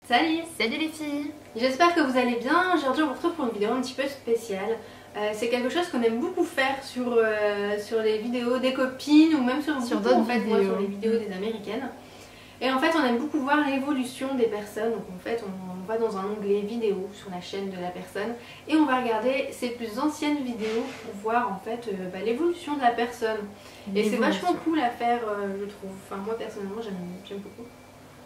Salut! Salut les filles! J'espère que vous allez bien. Aujourd'hui on se retrouve pour une vidéo un petit peu spéciale. C'est quelque chose qu'on aime beaucoup faire sur les vidéos des copines ou même sur d'autres en fait, moi, sur les vidéos des américaines. Et en fait on aime beaucoup voir l'évolution des personnes. Donc en fait on va dans un onglet vidéo sur la chaîne de la personne et on va regarder ses plus anciennes vidéos pour voir en fait l'évolution de la personne. Et c'est vachement cool à faire je trouve. Enfin moi personnellement j'aime beaucoup.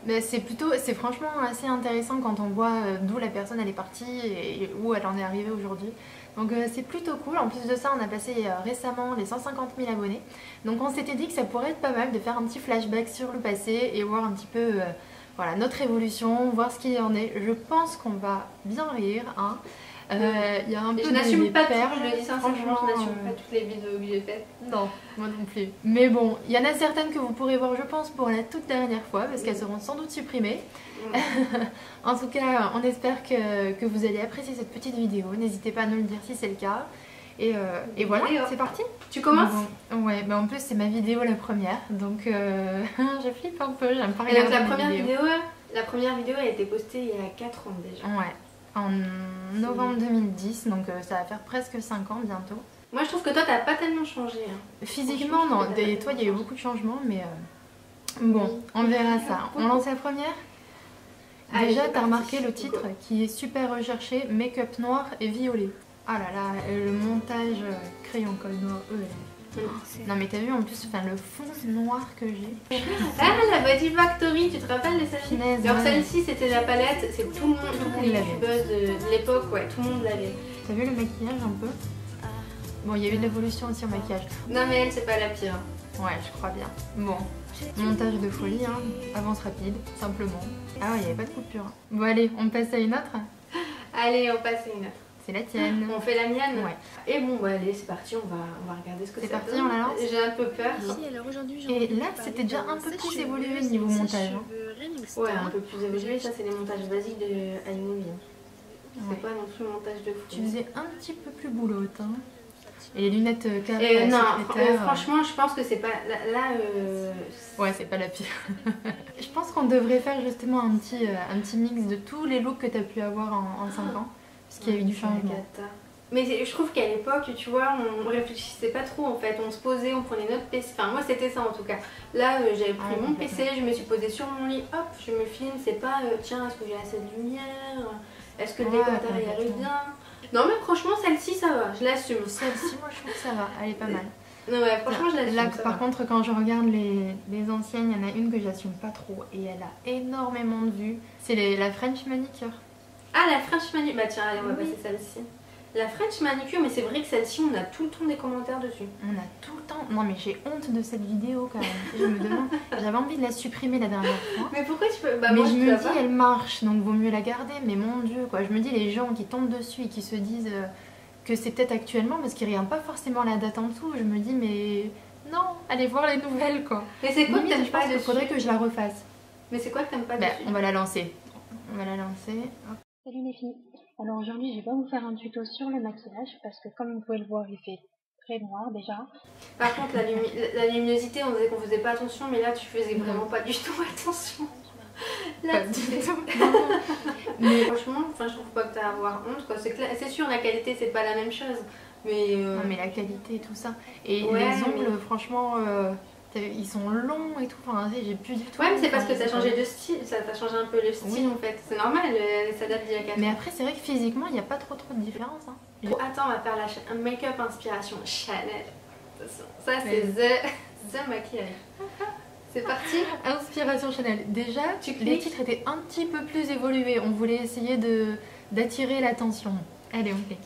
Mais c'est franchement assez intéressant quand on voit d'où la personne elle est partie et où elle en est arrivée aujourd'hui. Donc c'est plutôt cool. En plus de ça, on a passé récemment les 150 000 abonnés. Donc on s'était dit que ça pourrait être pas mal de faire un petit flashback sur le passé et voir un petit peu voilà, notre évolution, voir ce qu'il y en est. Je pense qu'on va bien rire, hein. Y a un peu je n'assume pas perles, je le dis sincèrement, je n'assume pas toutes les vidéos que j'ai faites. Non, moi non plus. Mais bon, il y en a certaines que vous pourrez voir je pense pour la toute dernière fois parce qu'elles seront sans doute supprimées. En tout cas, on espère que vous allez apprécier cette petite vidéo. N'hésitez pas à nous le dire si c'est le cas. Et voilà, c'est parti. Tu commences? Ouais, mais en plus c'est ma vidéo la première, donc je flippe un peu, j'aime pas regarder. Et donc la première vidéo a été postée il y a 4 ans déjà. Ouais, en novembre 2010, donc ça va faire presque 5 ans bientôt. Moi je trouve que toi t'as pas tellement changé. Hein. Physiquement non, toi il y a eu beaucoup de changements, mais bon, on verra ça. On lance la première. Déjà t'as remarqué le titre qui est super recherché, make-up noir et violet. Ah là là, le montage crayon colle noir, non mais t'as vu en plus le fond noir que j'ai. Ah la Body Factory, tu te rappelles de celle-ci? Alors celle-ci c'était la palette, c'est tout le monde, toutes les youtubeuses de l'époque, ouais, tout le monde l'avait. T'as vu le maquillage un peu? Bon, il y a eu de l'évolution aussi au maquillage. Non mais elle c'est pas la pire. Ouais, je crois bien. Bon, montage de folie, hein. Avance rapide, simplement. Ah ouais, il n'y avait pas de coupure. Bon allez, on passe à une autre? Allez, on passe à une autre. C'est la tienne. On fait la mienne? Ouais. Et bon, bah allez, c'est parti, on va regarder ce que c'est. C'est parti, on la lance? J'ai un peu peur. Et là, c'était déjà un peu plus évolué niveau montage. Ouais, un peu plus évolué. Ça, c'est les montages basiques de iMovie. C'est pas non plus le montage de fou. Tu faisais un petit peu plus boulotte, hein. Et les lunettes carrées. Non, franchement, je pense que c'est pas. Là, ouais, c'est pas la pire. Je pense qu'on devrait faire justement un petit mix de tous les looks que tu as pu avoir en 5 ans. Parce qu'il y a eu du changement. Mais je trouve qu'à l'époque, tu vois, on réfléchissait pas trop en fait. On se posait, on prenait notre PC. Enfin, moi c'était ça en tout cas. Là, j'avais pris mon PC, je me suis posée sur mon lit, hop, je me filme. C'est pas, tiens, est-ce que j'ai assez de lumière? Est-ce que le décor intérieur est bien? Non, mais franchement, celle-ci ça va, je l'assume. Celle-ci, moi je trouve que ça va, elle est pas mal. Non, ouais, franchement, je l'assume. Là, par contre, quand je regarde les anciennes, il y en a une que j'assume pas trop et elle a énormément de vues. C'est la French Manicure. Ah, la French Manicure. Bah, tiens, allez, on va passer celle-ci. La French Manicure, mais c'est vrai que celle-ci, on a tout le temps des commentaires dessus. On a tout le temps. Non, mais j'ai honte de cette vidéo quand même. Je me demande. J'avais envie de la supprimer la dernière fois. Mais pourquoi tu peux. Bah, mais moi, je me dis, elle marche, donc vaut mieux la garder. Mais mon dieu, quoi. Je me dis, les gens qui tombent dessus et qui se disent que c'est peut-être actuellement, parce qu'ils regardent pas forcément la date en dessous. Je me dis, mais non, allez voir les nouvelles, quoi. Mais c'est quoi que t'aimes pas dessus? Il faudrait que je la refasse. Mais c'est quoi que t'aimes pas dessus? On va la lancer. On va la lancer. Hop. Salut les filles, alors aujourd'hui je vais pas vous faire un tuto sur le maquillage parce que comme vous pouvez le voir il fait très noir déjà. Par contre la luminosité on disait qu'on faisait pas attention mais là tu faisais vraiment pas du tout attention. Là, mais franchement je trouve pas que t'as à avoir honte quoi. C'est sûr la qualité c'est pas la même chose. Mais non mais la qualité et tout ça. Et les ongles franchement... ils sont longs et tout, enfin, j'ai plus du tout. Ouais, mais c'est parce que ça a changé de style, ça a changé un peu le style en fait. C'est normal, ça date d'il y a 4 ans. Mais après, c'est vrai que physiquement, il n'y a pas trop de différence. Hein. Attends, on va faire un make-up inspiration Chanel. Ça, c'est the maquillage. C'est parti. Inspiration Chanel. Déjà, les titres étaient un petit peu plus évolués. On voulait essayer d'attirer l'attention. Allez, on clique.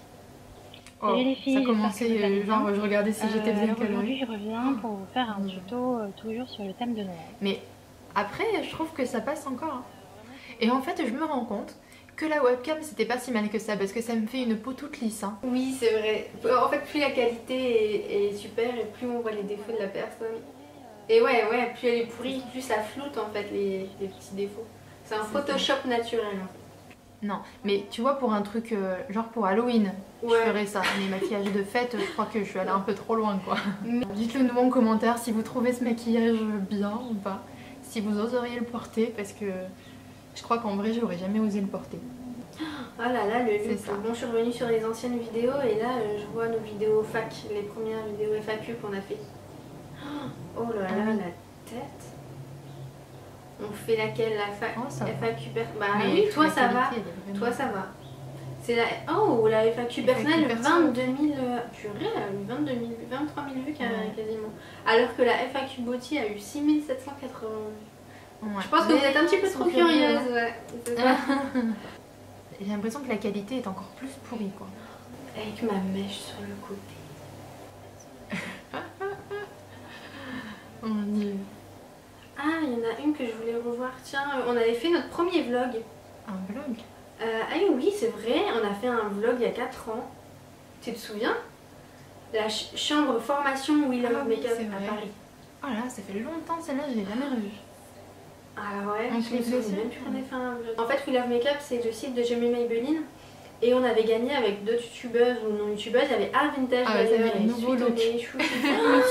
Oh, les filles, ça commençait, genre je regardais si j'étais bien calée. Aujourd'hui je reviens pour vous faire un tuto toujours sur le thème de Noël. Mais après je trouve que ça passe encore. Hein. Et en fait je me rends compte que la webcam c'était pas si mal que ça parce que ça me fait une peau toute lisse. Hein. Oui c'est vrai. En fait plus la qualité est super et plus on voit les défauts de la personne. Et ouais plus elle est pourrie, plus ça floute en fait les petits défauts. C'est un Photoshop naturel en fait. Non, mais tu vois pour un truc genre pour Halloween, je ferais ça. Mais maquillage de fête, je crois que je suis allée un peu trop loin quoi. Dites-le nous en commentaire si vous trouvez ce maquillage bien ou pas. Si vous oseriez le porter parce que Je crois qu'en vrai, j'aurais jamais osé le porter. Oh là là, le look. Bon, je suis revenue sur les anciennes vidéos et là, je vois nos vidéos fac, les premières vidéos FAQ qu'on a fait. Oh là là, la tête. On fait laquelle, la FAQ Bah oui, toi ça va. Toi ça va. C'est la... Oh, la FAQ personnelle, 22 000... Purée, elle a eu 23 000 vues quasiment. Alors que la FAQ Beauty a eu 6 780 vues. Je pense que vous êtes un petit peu trop curieuse. Ouais, c'est ça. J'ai l'impression que la qualité est encore plus pourrie, quoi. Avec ma mèche sur le côté. Mon Dieu. Ah, il y en a une que je voulais revoir. Tiens, on avait fait notre premier vlog. Un vlog? Ah oui, c'est vrai, on a fait un vlog il y a 4 ans. Tu te souviens? La chambre formation We Love Makeup à Paris. Oh là, ça fait longtemps, celle-là, je l'ai jamais revue. Ah ouais, je me souviens même plus qu'on ait fait un vlog. En fait, We Love Makeup, c'est le site de Jamie Maybelline. Et on avait gagné avec d'autres youtubeuses ou non youtubeuses. Il y avait Art Vintage d'ailleurs, et Sweetonné,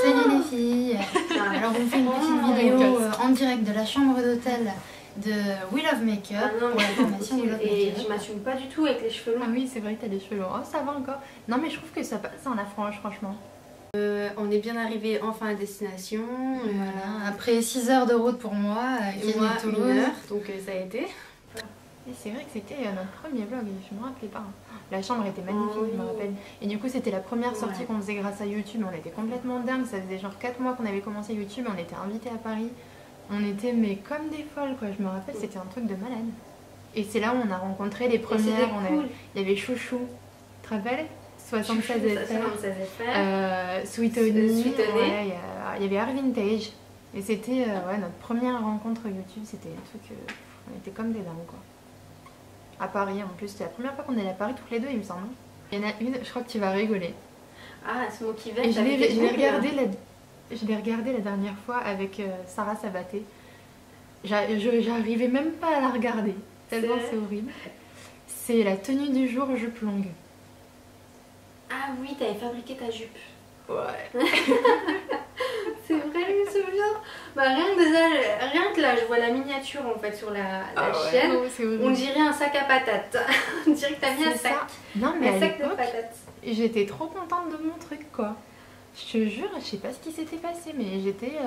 Salut les filles. Alors on fait une petite vidéo en direct de la chambre d'hôtel de We Love Makeup pour la formation We Love Makeup. Et je m'assume pas du tout avec les cheveux longs. Ah oui, c'est vrai que t'as des cheveux longs. Oh, ça va encore. Non mais je trouve que ça passe en afranche, franchement. On est bien arrivé enfin à destination. Voilà. Après 6 heures de route pour moi, et moi 1 heure, donc ça a été. Et c'est vrai que c'était notre premier vlog et je me rappelais pas. La chambre était magnifique, je me rappelle. Et du coup, c'était la première sortie qu'on faisait grâce à YouTube. On était complètement dingue. Ça faisait genre 4 mois qu'on avait commencé YouTube. On était invités à Paris. On était mais comme des folles, quoi. Je me rappelle, c'était un truc de malade. Et c'est là où on a rencontré les premières. Il y avait Chouchou, tu te rappelles? 76 FR, Sweetonné, il y avait Art Vintage. Et c'était notre première rencontre YouTube. C'était un truc, on était comme des dingues, quoi. À Paris en plus, c'était la première fois qu'on allait à Paris toutes les deux, il me semble. Il y en a une, je crois que tu vas rigoler. Ah, Smoky Veg. Je l'ai regardé la dernière fois avec Sarah Sabaté. J'arrivais même pas à la regarder, tellement c'est horrible. C'est la tenue du jour jupe longue. Ah oui, t'avais fabriqué ta jupe. Ouais. C'est vrai, je me souviens. Bah, rien que là, je vois la miniature en fait sur la chaîne. On dirait un sac à patates. On dirait que t'as mis un sac. Non, mais un sac de patates. J'étais trop contente de mon truc, quoi. Je te jure, je sais pas ce qui s'était passé, mais j'étais.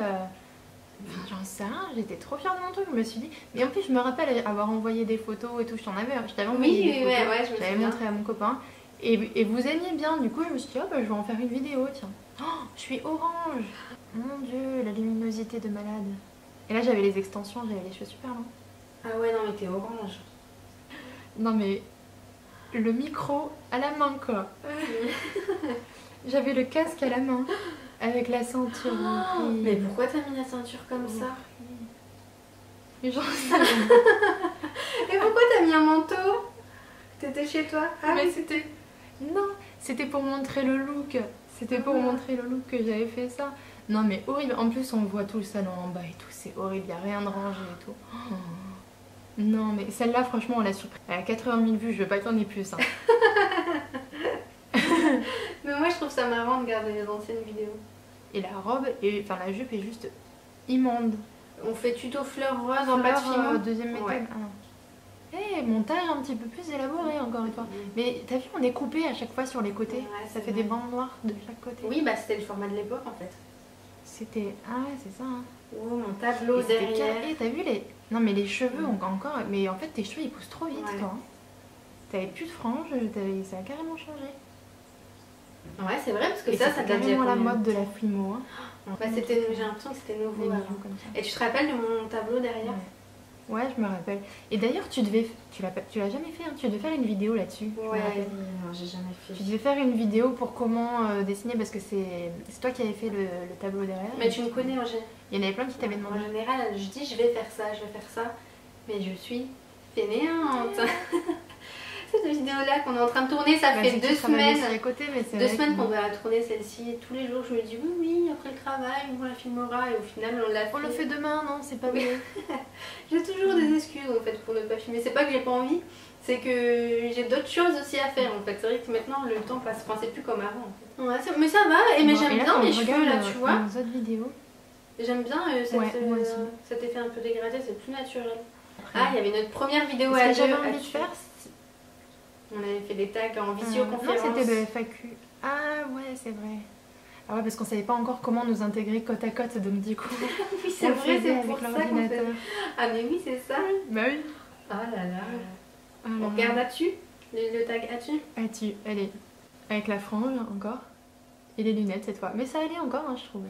J'en sais rien, j'étais trop fière de mon truc. Je me suis dit. Et en plus, je me rappelle avoir envoyé des photos et tout. Je t'avais envoyé des photos. Je l'avais montré à mon copain. Et vous aimiez bien, du coup, je me suis dit, oh, bah, je vais en faire une vidéo, tiens. Oh, je suis orange. Mon Dieu, la luminosité de malade. Et là, j'avais les extensions, j'avais les cheveux super longs. Ah ouais, non, mais t'es orange. Non, mais le micro à la main, quoi. J'avais le casque à la main, avec la ceinture. Oh, mais pourquoi t'as mis la ceinture comme ça? Et genre... Et pourquoi t'as mis un manteau? T'étais chez toi? Ah mais c'était... Non, c'était pour montrer le look. C'était pour montrer le look que j'avais fait ça. Non mais horrible. En plus on voit tout le salon en bas et tout. C'est horrible, il n'y a rien de rangé et tout. Oh. Non mais celle-là franchement on l'a surpris. Elle a 80 000 vues, je veux pas qu'il y en ait plus. Hein. Mais moi je trouve ça marrant de regarder les anciennes vidéos. Et la robe, enfin la jupe est juste immonde. On fait tuto fleurs roses en pâte fimo. Deuxième méthode. Ouais. Ah non. Montage un petit peu plus élaboré encore une fois. Mais t'as vu, on est coupé à chaque fois sur les côtés. Ouais, ça fait des bandes noires de chaque côté. Oui, bah c'était le format de l'époque en fait. C'était... Ah ouais, c'est ça. Hein. Oh, mon tableau derrière. Et t'as vu les... Non mais les cheveux ont encore... Mais en fait tes cheveux ils poussent trop vite toi. Hein. T'avais plus de franges, ça a carrément changé. Ouais, c'est vrai parce que et ça date carrément la mode de la flimo. Hein. Bah, j'ai l'impression que c'était nouveau. Comme ça. Et tu te rappelles de mon tableau derrière? Ouais, je me rappelle. Et d'ailleurs, tu l'as jamais fait, hein, tu devais faire une vidéo là-dessus. Ouais, non, j'ai jamais fait. Tu devais faire une vidéo pour comment dessiner, parce que c'est toi qui avais fait le tableau derrière. Mais tu me connais, Roger. Il y en avait plein qui t'avaient demandé. En général, je dis je vais faire ça, mais je suis fainéante. Cette vidéo-là qu'on est en train de tourner, ça fait 2 semaines. À côté, mais 2 semaines qu'on va tourner celle-ci. Tous les jours, je me dis oui, après le travail, on la filmera. Et au final, on l'a fait. On le fait demain, non, c'est pas mieux. J'ai toujours des excuses en fait pour ne pas filmer. C'est pas que j'ai pas envie, c'est que j'ai d'autres choses aussi à faire en fait. C'est vrai que maintenant le temps passe. Enfin, c'est plus comme avant en fait. Ouais, mais ça va. Mais j'aime bien mes cheveux là, tu vois. Nos autres vidéos. J'aime bien cet effet un peu dégradé, c'est plus naturel. Ah, il y avait notre première vidéo à Ce que deux. j'avais envie de faire, on avait fait des tags en visioconférence. Non, c'était le FAQ. Ah ouais, c'est vrai. Ah ouais, parce qu'on savait pas encore comment nous intégrer côte à côte, donc du coup, oui, c'est vrai, c'est pour ça qu'on fait. Ah mais oui, c'est ça. Bah oui. Oh là là. On regarde là-dessus, le tag là-dessus. Là-dessus, allez. Avec la frange encore. Et les lunettes cette fois. Mais ça allait encore, hein, je trouvais.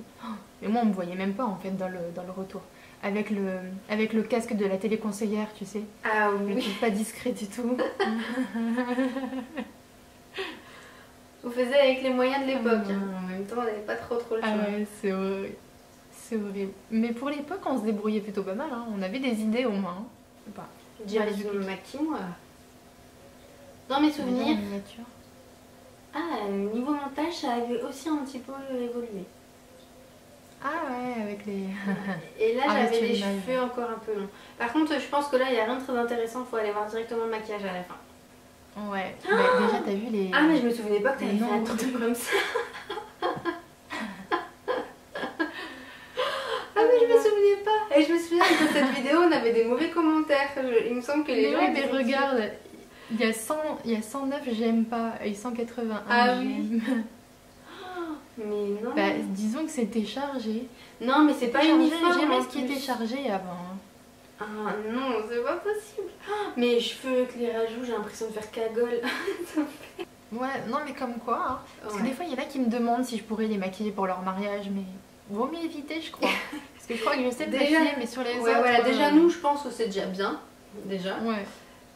Et moi, on me voyait même pas en fait dans le retour. Avec le casque de la téléconseillère, tu sais. Ah oui. Le truc pas discret du tout. Vous faisiez avec les moyens de l'époque. En même temps, on n'avait pas trop le choix. Ah ouais, c'est horrible. C'est horrible. Mais pour l'époque, on se débrouillait plutôt pas mal. Hein. On avait des idées au moins. Enfin, le maquis, moi. Dans mes souvenirs. Ah, niveau montage, ça avait aussi un petit peu évolué. Ah ouais, avec les... Et là, j'avais les cheveux encore un peu longs. Par contre, je pense que là, il n'y a rien de très intéressant. Il faut aller voir directement le maquillage à la fin. Ouais. Bah, déjà, t'as vu les... Ah, mais je me souvenais pas que t'avais fait un truc comme ça. Ah, mais je me souvenais pas. Et je me souviens que dans cette vidéo, on avait des mauvais commentaires. Il me semble que les gens... Ouais, mais regarde, il y a 109 j'aime pas et 181 ah, j'aime. Oui. Mais non. Bah, disons que c'était chargé. Non, mais c'est pas uniforme. J'aimais ce qui était chargé avant. Ah non, c'est pas possible. Mes cheveux éclairage rouge, j'ai l'impression de faire cagole. Ouais, non mais comme quoi. Hein. Parce que des fois, il y en a qui me demandent si je pourrais les maquiller pour leur mariage, mais vaut mieux éviter, je crois. Parce que je crois que je sais me maquiller, mais sur les autres... Voilà, déjà nous, je pense que c'est déjà bien. Déjà. Ouais.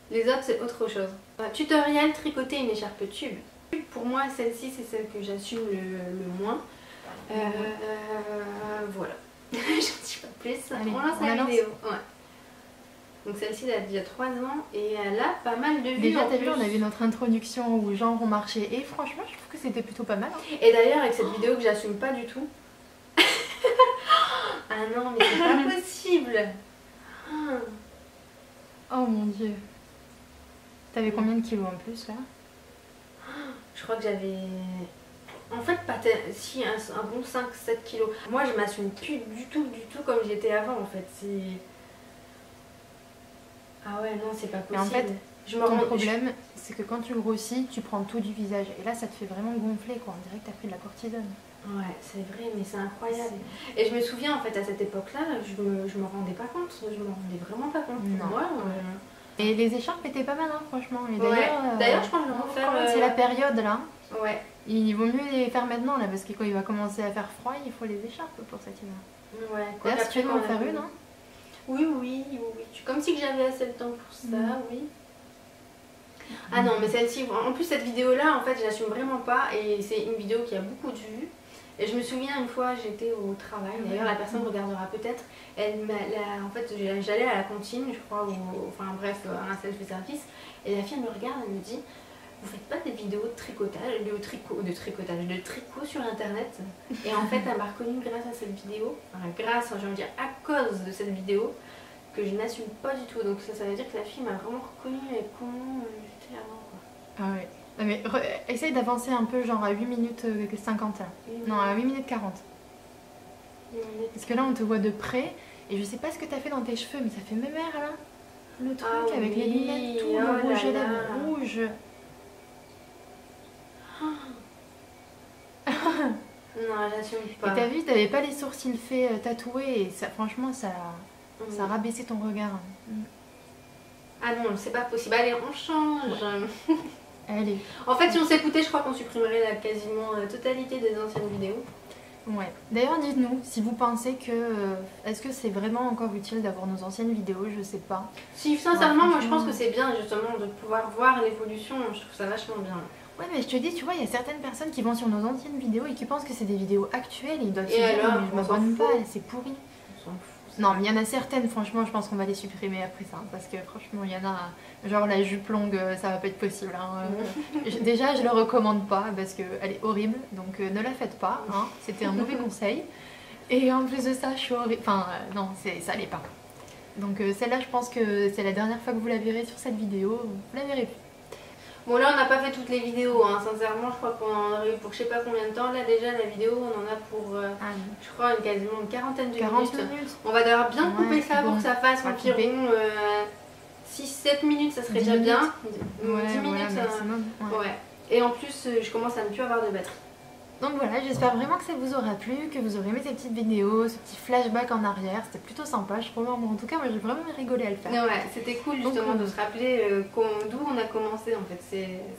Les autres, c'est autre chose. Tutoriel, tricoter une écharpe tube. Pour moi, celle-ci, c'est celle que j'assume le moins. Voilà. Je ne dis pas plus. Allez, on lance la vidéo. Ouais. Donc celle-ci date d'il y a 3 ans et elle a pas mal de vues. Déjà, t'as vu, on avait notre introduction où genre on marchait et franchement, je trouve que c'était plutôt pas mal. Hein. Et d'ailleurs, avec cette vidéo que j'assume pas du tout. Ah non, mais c'est pas possible. Oh mon dieu. T'avais combien de kilos en plus là? Je crois que j'avais... En fait, pas si, un bon 5-7 kilos. Moi, je m'assume plus du tout comme j'étais avant en fait. Ah ouais, non, c'est pas possible. Mais en fait, ton problème, c'est que quand tu grossis, tu prends tout du visage. Et là, ça te fait vraiment gonfler quoi. On dirait que t'as pris de la cortisone. Ouais, c'est vrai, mais c'est incroyable. Et je me souviens en fait à cette époque-là, je me rendais pas compte. Je me rendais vraiment pas compte. Non. Moi, Et les écharpes étaient pas mal, hein, franchement. D'ailleurs, je pense que je vais en faire... C'est la période là. Ouais. Il vaut mieux les faire maintenant là, parce que quand il va commencer à faire froid, il faut les écharpes pour cet hiver. Ouais. D'ailleurs, si tu veux en faire une, hein. Oui. Comme si j'avais assez de temps pour ça, oui. Ah non, mais celle-ci, en plus cette vidéo-là, en fait, je l'assume vraiment pas. Et c'est une vidéo qui a beaucoup de vues. Et je me souviens une fois, j'étais au travail, d'ailleurs la personne regardera peut-être, en fait j'allais à la cantine, je crois, enfin bref, à un self-service, et la fille elle me regarde, elle me dit, vous faites pas des vidéos de tricotage, de tricot sur internet? Et en fait elle m'a reconnue grâce à cette vidéo, enfin grâce, j'ai envie de dire à cause de cette vidéo, que je n'assume pas du tout, donc ça veut dire que la fille m'a vraiment reconnue avec comment j'étais avant quoi. Ah ouais. Mais essaye d'avancer un peu, genre à 8 minutes 50 là. Non, à 8 minutes 40. Parce que là, on te voit de près. Et je sais pas ce que t'as fait dans tes cheveux, mais ça fait même air là. Le truc avec les lunettes, tout, le rouge et lèvres rouge. Non, j'assume pas. Et t'as vu, t'avais pas les sourcils faits tatoués. Et ça, franchement, ça a rabaissé ton regard. Ah non, c'est pas possible. Allez, on change. Allez. En fait, si on s'écoutait, je crois qu'on supprimerait la quasiment totalité des anciennes vidéos. Ouais. D'ailleurs, dites-nous si vous pensez que... est-ce que c'est vraiment encore utile d'avoir nos anciennes vidéos? Je sais pas. Si, sincèrement, moi je pense que c'est bien justement de pouvoir voir l'évolution. Je trouve ça vachement bien. Ouais, mais je te dis, tu vois, il y a certaines personnes qui vont sur nos anciennes vidéos et qui pensent que c'est des vidéos actuelles et ils doivent se dire, mais je m'abonne pas, c'est pourri. On s'en fout. Non, mais il y en a certaines, franchement, je pense qu'on va les supprimer après ça. Parce que franchement, il y en a, genre la jupe longue, ça va pas être possible. Hein. Déjà, je le recommande pas parce qu'elle est horrible. Donc ne la faites pas. Hein. C'était un mauvais conseil. Et en plus de ça, je suis horrible. Enfin, non, ça allait pas. Donc celle-là, je pense que c'est la dernière fois que vous la verrez sur cette vidéo. Vous la verrez plus. Bon là on n'a pas fait toutes les vidéos, hein. Sincèrement je crois qu'on en a eu pour je sais pas combien de temps. Là déjà la vidéo on en a pour je crois quasiment une quarantaine de minutes. On va devoir bien couper ça pour que ça fasse environ 6-7 minutes, ça serait déjà bien. 10 minutes maximum. Ouais. Et en plus je commence à ne plus avoir de batterie. Donc voilà, j'espère vraiment que ça vous aura plu, que vous aurez aimé ces petites vidéos, ce petit flashback en arrière, c'était plutôt sympa, je trouve. En tout cas, moi j'ai vraiment rigolé à le faire. Ouais, c'était cool justement de se rappeler d'où on a commencé en fait,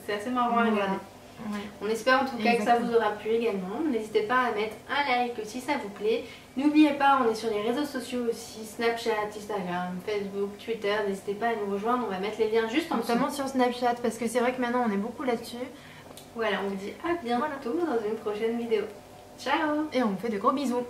c'est assez marrant à regarder. Ouais. On espère en tout cas que ça vous aura plu également. N'hésitez pas à mettre un like si ça vous plaît. N'oubliez pas, on est sur les réseaux sociaux aussi, Snapchat, Instagram, Facebook, Twitter. N'hésitez pas à nous rejoindre, on va mettre les liens juste en dessous. Notamment sur Snapchat parce que c'est vrai que maintenant on est beaucoup là-dessus. Voilà, on vous dit à bientôt dans une prochaine vidéo. Ciao! Et on vous fait de gros bisous.